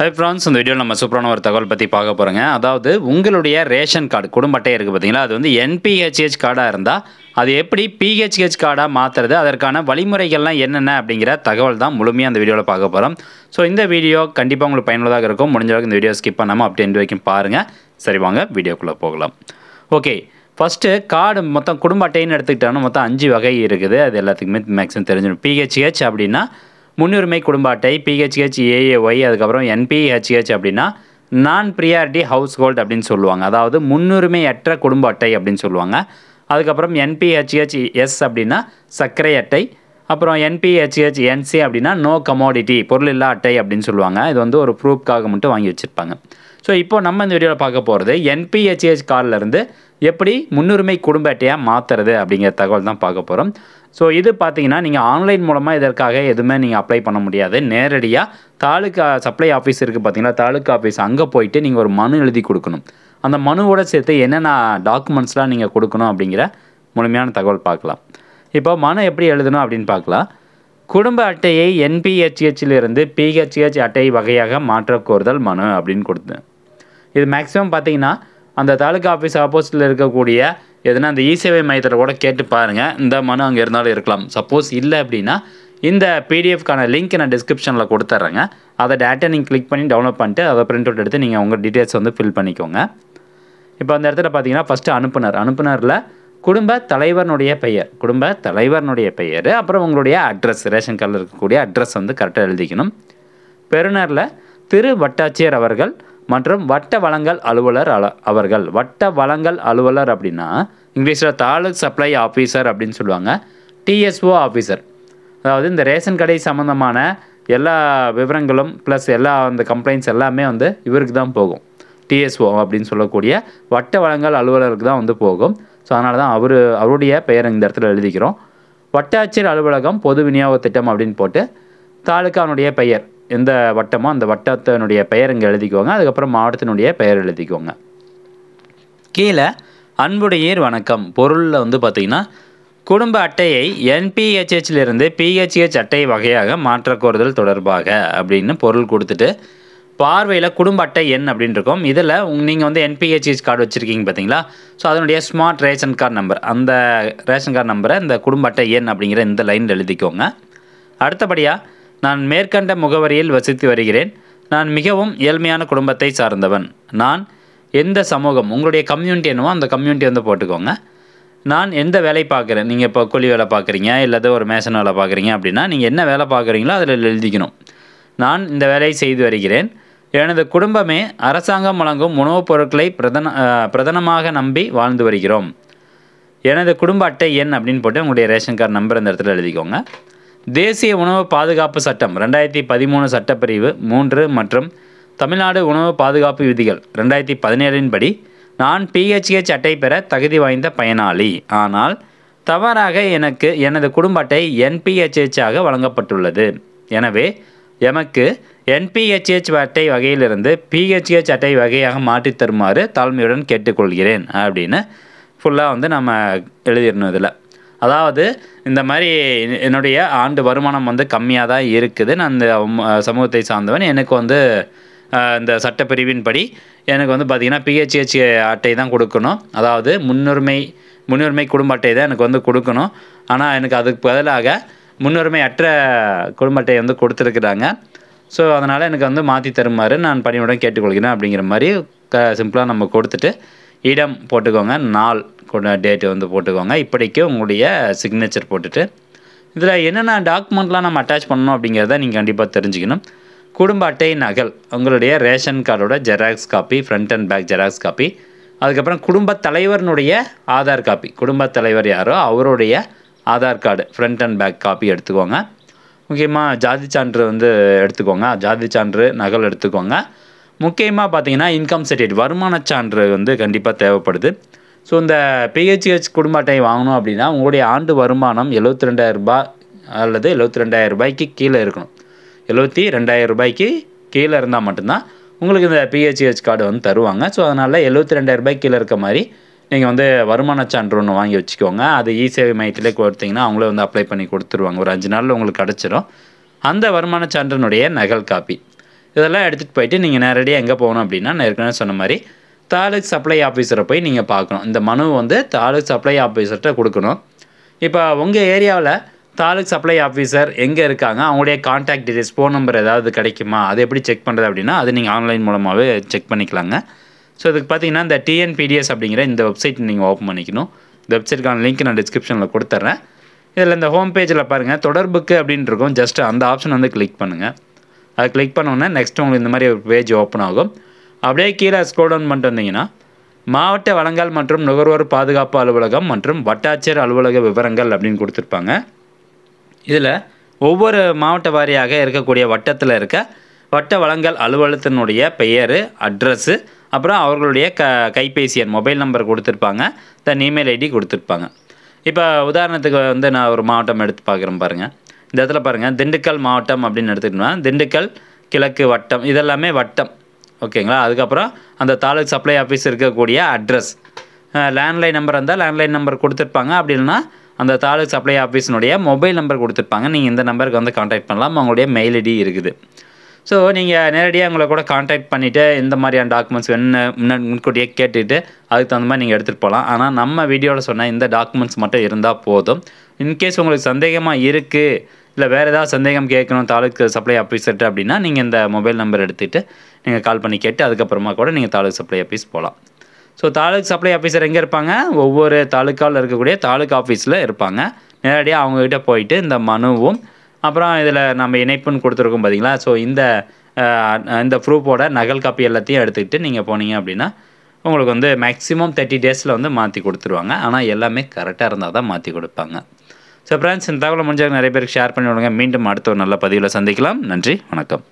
Hi friends, இந்த வீடியோவில் நம்ம சூப்பரான ஒரு தகவல் பற்றி பார்க்க போகிறோங்க. அதாவது உங்களுடைய ரேஷன் கார்டு குடும்ப அட்டை இருக்குது பார்த்தீங்களா, அது வந்து என்பிஹெச்ஹெச் கார்டாக இருந்தால் அது எப்படி பிஹெச்ஹெச் கார்டாக மாற்றுறது, அதற்கான வழிமுறைகள்லாம் என்னென்ன அப்படிங்கிற தகவல் தான் முழுமையாக அந்த வீடியோவில் பார்க்க போகிறோம். ஸோ இந்த வீடியோ கண்டிப்பாக உங்களுக்கு பயனுள்ளதாக இருக்கும். முடிஞ்ச அளவுக்கு இந்த வீடியோ ஸ்கிப் பண்ணாமல் அப்படி எண்டு வரைக்கும் பாருங்கள். சரி, வாங்க வீடியோக்குள்ளே போகலாம். ஓகே, ஃபஸ்ட்டு கார்டு மொத்தம் குடும்ப அட்டைன்னு எடுத்துக்கிட்டோன்னா மொத்தம் 5 வகை இருக்குது. அது எல்லாத்துக்குமே மேக்ஸிமம் தெரிஞ்சிடும். பிஹெச்ஹெச் அப்படின்னா முன்னுரிமை குடும்ப அட்டை, பிஹெச்ஹெச் ஏஏஒய், அதுக்கப்புறம் என்பிஹெச்ஹெச் அப்படின்னா நான் ப்ரியாரிட்டி ஹவுஸ் ஹோல்ட் அப்படின்னு சொல்லுவாங்க. அதாவது முன்னுரிமை அற்ற குடும்ப அட்டை அப்படின்னு சொல்லுவாங்க. அதுக்கப்புறம் என்பிஹெச்ஹெச் எஸ் அப்படின்னா சர்க்கரை அட்டை. அப்புறம் என்பிஹெச்ஹெச் என்சி அப்படின்னா நோ கமோடிட்டி, பொருள் இல்லா அட்டை அப்படின்னு சொல்லுவாங்க. இது வந்து ஒரு ப்ரூஃப்காக மட்டும் வாங்கி வச்சுருப்பாங்க. ஸோ இப்போ நம்ம இந்த வீடியோவில் பார்க்க போகிறது என்பிஹெச்ஹெச் கார்டிலேருந்து எப்படி முன்னுரிமை குடும்ப அட்டையாக மாற்றுறது அப்படிங்கிற தகவல் தான் பார்க்க போகிறோம். ஸோ இது பார்த்தீங்கன்னா நீங்கள் ஆன்லைன் மூலமாக இதற்காக எதுவுமே நீங்கள் அப்ளை பண்ண முடியாது. நேரடியாக தாலுக்கா சப்ளை ஆஃபீஸ் இருக்குது பார்த்தீங்கன்னா, தாலுக்கா ஆஃபீஸ் அங்கே போயிட்டு நீங்கள் ஒரு மனு எழுதி கொடுக்கணும். அந்த மனுவோட சேர்த்து என்னென்ன டாக்குமெண்ட்ஸ்லாம் நீங்கள் கொடுக்கணும் அப்படிங்கிற முழுமையான தகவல் பார்க்கலாம். இப்போ மனு எப்படி எழுதணும் அப்படின்னு பார்க்கலாம். குடும்ப அட்டையை என்பிஹெச்ஹெச்சிலிருந்து பிஹெச்ஹெச் அட்டை வகையாக மாற்ற கோருதல் மனு அப்படின்னு கொடுத்தேன். இது மேக்ஸிமம் பார்த்தீங்கன்னா அந்த தாலுக்கா ஆஃபீஸ் ஆப்போசிட்டில் இருக்கக்கூடிய எதுனா அந்த இசேவை மையத்தில் கூட கேட்டு பாருங்கள். இந்த மனு அங்கே இருந்தாலும் இருக்கலாம். சப்போஸ் இல்லை அப்படின்னா இந்த பிடிஎஃப்கான லிங்க் நான் டிஸ்கிரிப்ஷனில் கொடுத்துட்றேங்க. அதை டேட்டா நீங்கள் கிளிக் பண்ணி டவுன்லோட் பண்ணிட்டு அதை பிரிண்ட் அவுட் எடுத்து நீங்கள் உங்கள் டீட்டெயில்ஸ் வந்து ஃபில் பண்ணிக்கோங்க. இப்போ அந்த இடத்துல பார்த்தீங்கன்னா ஃபஸ்ட்டு அனுப்புனரில் குடும்ப தலைவனுடைய பெயர், அப்புறம் உங்களுடைய அட்ரஸ், ரேஷன் கார்டில் இருக்கக்கூடிய அட்ரஸ் வந்து கரெக்டாக எழுதிக்கணும். பெறுநரில் திரு வட்டாட்சியர் அவர்கள் மற்றும் வட்ட வழங்கல் அலுவலர் அவர்கள். வட்ட வழங்கல் அலுவலர் அப்படின்னா இங்கிலீஷில் தாலுக் சப்ளை ஆஃபீஸர் அப்படின்னு சொல்லுவாங்க. டிஎஸ்ஓ ஆஃபீஸர், அதாவது இந்த ரேஷன் கடை சம்மந்தமான எல்லா விவரங்களும் ப்ளஸ் எல்லா அந்த கம்ப்ளைண்ட்ஸ் எல்லாமே வந்து இவருக்கு தான் போகும். டிஎஸ்ஓ அப்படின்னு சொல்லக்கூடிய வட்ட வழங்கல் அலுவலருக்கு தான் வந்து போகும். ஸோ அதனால தான் அவருடைய பெயர் இந்த இடத்துல எழுதிக்கிறோம். வட்டாட்சியர் அலுவலகம் பொது விநியோக திட்டம் அப்படின்னு போட்டு தாலுக்கானுடைய பெயர், எந்த வட்டமோ அந்த வட்டத்தினுடைய பெயர் இங்கே எழுதிக்கோங்க. அதுக்கப்புறம் மாவட்டத்தினுடைய பெயர் எழுதிக்கோங்க. கீழே அன்புடையீர் வணக்கம் பொருளில் வந்து பார்த்திங்கன்னா குடும்ப அட்டையை என்பிஹெச்ஹெச்சிலிருந்து பிஹெச்ஹெச் அட்டை வகையாக மாற்ற கோருதல் தொடர்பாக அப்படின்னு பொருள் கொடுத்துட்டு பார்வையில் குடும்ப அட்டை எண் அப்படின்னு இருக்கும். இதில் நீங்கள் வந்து என்பிஹெச்ஹெச் கார்டு வச்சுருக்கீங்க பார்த்தீங்களா, ஸோ அதனுடைய ஸ்மார்ட் ரேஷன் கார்டு நம்பர், அந்த ரேஷன் கார்டு நம்பரை இந்த குடும்ப அட்டை எண் அப்படிங்கிற இந்த லைனில் எழுதிக்கோங்க. அடுத்தபடியாக நான் மேற்கண்ட முகவரியில் வசித்து வருகிறேன். நான் மிகவும் ஏழ்மையான குடும்பத்தை சார்ந்தவன். நான் எந்த சமூகம், உங்களுடைய கம்யூனிட்டி என்னவோ அந்த கம்யூனிட்டி வந்து போட்டுக்கோங்க. நான் எந்த வேலை பார்க்குறேன், நீங்கள் இப்போ கூலி வேலை பார்க்குறீங்க இல்லை ஒரு மேசன் வேலை பார்க்குறீங்க அப்படின்னா நீங்கள் என்ன வேலை பார்க்குறீங்களோ அதில் எழுதிக்கணும். நான் இந்த வேலையை செய்து வருகிறேன். எனது குடும்பமே அரசாங்கம் வழங்கும் உணவுப் பொருட்களை பிரதானமாக நம்பி வாழ்ந்து வருகிறோம். எனது குடும்ப அட்டை எண் அப்படின்னு போட்டு உங்களுடைய ரேஷன் கார்டு நம்பர் இந்த இடத்துல எழுதிக்கோங்க. தேசிய உணவு பாதுகாப்பு சட்டம் 2013 சட்டப்பிரிவு 3 மற்றும் தமிழ்நாடு உணவு பாதுகாப்பு விதிகள் 2017 படி நான் பிஹெச்ஹெச் அட்டை பெற தகுதி வாய்ந்த பயனாளி. ஆனால் தவறாக எனது குடும்ப அட்டை என்பிஹெச்ஹெச்சாக வழங்கப்பட்டுள்ளது. எனவே எமக்கு என்பிஹெச்ஹெச் அட்டை வகையிலிருந்து பிஹெச்ஹெச் அட்டை வகையாக மாற்றி தருமாறு தாழ்மையுடன் கேட்டுக்கொள்கிறேன் அப்படின்னு ஃபுல்லாக வந்து நம்ம எழுதிடணும். இதில் அதாவது இந்த மாதிரி என்னுடைய ஆண்டு வருமானம் வந்து கம்மியாக தான் இருக்குது, நான் இந்த சமூகத்தை சார்ந்தவன், எனக்கு வந்து இந்த சட்டப்பிரிவின் படி எனக்கு வந்து பார்த்திங்கன்னா பிஹெச்ஹெச் அட்டை தான் கொடுக்கணும். அதாவது முன்னுரிமை குடும்ப அட்டை தான் எனக்கு வந்து கொடுக்கணும். ஆனால் எனக்கு அதுக்கு பதிலாக முன்னுரிமை அற்ற குடும்ப அட்டையை வந்து கொடுத்துருக்குறாங்க. ஸோ அதனால் எனக்கு வந்து மாற்றி தருமாறு நான் பணியுடன் கேட்டுக்கொள்கிறேன் அப்படிங்கிற மாதிரி சிம்பிளாக நம்ம கொடுத்துட்டு இடம் போட்டுக்கோங்க, நாள் டேட்டு வந்து போட்டுக்கோங்க. இப்படிக்கு உங்களுடைய சிக்னேச்சர் போட்டுட்டு இதில் என்னென்ன டாக்குமெண்ட்லாம் நம்ம அட்டாச் பண்ணணும் அப்படிங்கிறத நீங்கள் கண்டிப்பாக தெரிஞ்சுக்கணும். குடும்ப அட்டை நகல், உங்களுடைய ரேஷன் கார்டோட xerox copy, front and back xerox copy, அதுக்கப்புறம் குடும்ப தலைவர்னுடைய ஆதார் காப்பி, குடும்ப தலைவர் யாரோ அவருடைய Aadhaar card front and back copy எடுத்துக்கோங்க. முக்கியமாக ஜாதி சான்று வந்து எடுத்துக்கோங்க, ஜாதி சான்று நகல் எடுத்துக்கோங்க. முக்கியமாக பார்த்தீங்கன்னா இன்கம் சர்டிஃபிகேட், வருமான சான்று வந்து கண்டிப்பாக தேவைப்படுது. ஸோ இந்த பிஹெச்ஹெச் குடும்ப அட்டை வாங்கணும் அப்படின்னா உங்களுடைய ஆண்டு வருமானம் 72,000 ரூபாய் அல்லது 72,000 ரூபாய்க்கு கீழே இருக்கணும். 72,000 ரூபாய்க்கு கீழே இருந்தால் மட்டும்தான் உங்களுக்கு இந்த பிஹெச்ஹெச் கார்டு வந்து தருவாங்க. ஸோ அதனால் 72,000 ரூபாய்க்கு கீழே இருக்க மாதிரி நீங்கள் வந்து வருமான சான்று ஒன்று வாங்கி வச்சுக்கோங்க. அது இசேவை மையத்திலே கொடுத்தீங்கன்னா அவங்களே வந்து அப்ளை பண்ணி கொடுத்துருவாங்க. ஒரு 5 நாளில் உங்களுக்கு கிடச்சிரும். அந்த வருமான சான்றினுடைய நகல் காப்பி இதெல்லாம் எடுத்துகிட்டு போயிட்டு நீங்கள் நேரடியாக எங்கே போகணும் அப்படின்னா, நான் ஏற்கனவே சொன்ன மாதிரி தாலுக் சப்ளை ஆஃபீஸரை போய் நீங்கள் பார்க்கணும். இந்த மனு வந்து தாலுக் சப்ளை ஆஃபீஸர்கிட்ட கொடுக்கணும். இப்போ உங்கள் ஏரியாவில் தாலுக் சப்ளை ஆஃபீஸர் எங்கே இருக்காங்க, அவங்களுடைய கான்டாக்ட் டீடைல்ஸ், ஃபோன் நம்பர் ஏதாவது கிடைக்குமா, அது எப்படி செக் பண்ணுறது அப்படின்னா, அது நீங்கள் ஆன்லைன் மூலமாகவே செக் பண்ணிக்கலாங்க. ஸோ இதுக்கு பார்த்தீங்கன்னா இந்த டிஎன்பிடிஎஸ் அப்படிங்கிற இந்த வெப்சைட் நீங்கள் ஓப்பன் பண்ணிக்கணும். இந்த வெப்சைட்டுக்கான லிங்க் நான் டிஸ்கிரிப்ஷனில் கொடுத்துட்றேன். இதில் இந்த ஹோம் பேஜில் பாருங்கள் தொடர்புக்கு அப்படின்ட்டு இருக்கும். ஜஸ்ட் அந்த ஆப்ஷன் வந்து கிளிக் பண்ணுங்கள். அதை கிளிக் பண்ணோன்னே நெக்ஸ்ட் உங்களுக்கு இந்த மாதிரி ஒரு பேஜ் ஓப்பன் ஆகும். அப்படியே கீழே ஸ்க்ரோல் டவுன் பண்ணிட்டு வந்தீங்கன்னா மாவட்ட வழங்கல் மற்றும் நுகர்வோர் பாதுகாப்பு அலுவலகம் மற்றும் வட்டாட்சியர் அலுவலக விவரங்கள் அப்படின்னு கொடுத்துருப்பாங்க. இதில் ஒவ்வொரு மாவட்ட வாரியாக இருக்கக்கூடிய வட்டத்தில் இருக்க வட்ட வழங்கல் அலுவலகத்தினுடைய பெயர், அட்ரஸ்ஸு, அப்புறம் அவர்களுடைய கைபேசி எண், மொபைல் நம்பர் கொடுத்துருப்பாங்க, தன் இமெயில் ஐடி கொடுத்துருப்பாங்க. இப்போ உதாரணத்துக்கு வந்து நான் ஒரு மாவட்டம் எடுத்து பார்க்குறேன் பாருங்கள். இந்த இடத்துல பாருங்கள் திண்டுக்கல் மாவட்டம் அப்படின்னு எடுத்துக்கிட்டோம்னா திண்டுக்கல் கிழக்கு வட்டம், இதெல்லாமே வட்டம். ஓகேங்களா. அதுக்கப்புறம் அந்த தாலுக் சப்ளை ஆஃபீஸ் இருக்கக்கூடிய அட்ரஸ், லேண்ட்லைன் நம்பர் இருந்தால் லேண்ட்லைன் நம்பர் கொடுத்துருப்பாங்க. அப்படி இல்லைனா அந்த தாலுக் சப்ளை ஆஃபீஸினுடைய மொபைல் நம்பர் கொடுத்துருப்பாங்க. நீங்கள் இந்த நம்பருக்கு வந்து கான்டாக்ட் பண்ணலாம். அவங்களுடைய மெயில் ஐடி இருக்குது. ஸோ நீங்கள் நேரடியாக உங்களை கூட கான்டாக்ட் பண்ணிவிட்டு இந்த மாதிரியான டாக்குமெண்ட்ஸ் முன்கூட்டியே கேட்டுட்டு அதுக்கு தகுந்த மாதிரி நீங்கள் எடுத்துகிட்டு போகலாம். ஆனால் நம்ம வீடியோவில் சொன்ன இந்த டாக்குமெண்ட்ஸ் மட்டும் இருந்தால் போதும். இன்கேஸ் உங்களுக்கு சந்தேகமாக இருக்குது, இல்லை வேறு ஏதாவது சந்தேகம் கேட்கணும் தாலுக் சப்ளை ஆஃபீஸர்கிட்ட அப்படின்னா நீங்கள் இந்த மொபைல் நம்பர் எடுத்துகிட்டு நீங்கள் கால் பண்ணி கேட்டு அதுக்கப்புறமா கூட நீங்கள் தாலுக் சப்ளை ஆஃபீஸ் போகலாம். ஸோ தாலுக் சப்ளை ஆஃபீஸர் எங்கே இருப்பாங்க, ஒவ்வொரு தாலுக்காவில் இருக்கக்கூடிய தாலுக் ஆஃபீஸில் இருப்பாங்க. நேரடியாக அவங்கக்கிட்ட போயிட்டு இந்த மனுவும் அப்புறம் இதில் நம்ம இணைப்புன்னு கொடுத்துருக்கோம் பார்த்தீங்களா. ஸோ இந்த ப்ரூஃபோட நகல் காப்பி எல்லாத்தையும் எடுத்துக்கிட்டு நீங்கள் போனீங்க அப்படின்னா உங்களுக்கு வந்து மேக்ஸிமம் 30 டேஸில் வந்து மாற்றி கொடுத்துருவாங்க. ஆனால் எல்லாமே கரெக்டாக இருந்தால் தான் மாற்றி கொடுப்பாங்க. ஸோ ஃப்ரெண்ட்ஸ், இந்த தகவலை முடிஞ்சால் நிறைய பேருக்கு ஷேர் பண்ணி விடுங்க. மீண்டும் அடுத்த ஒரு நல்ல பதிவில் சந்திக்கலாம். நன்றி, வணக்கம்.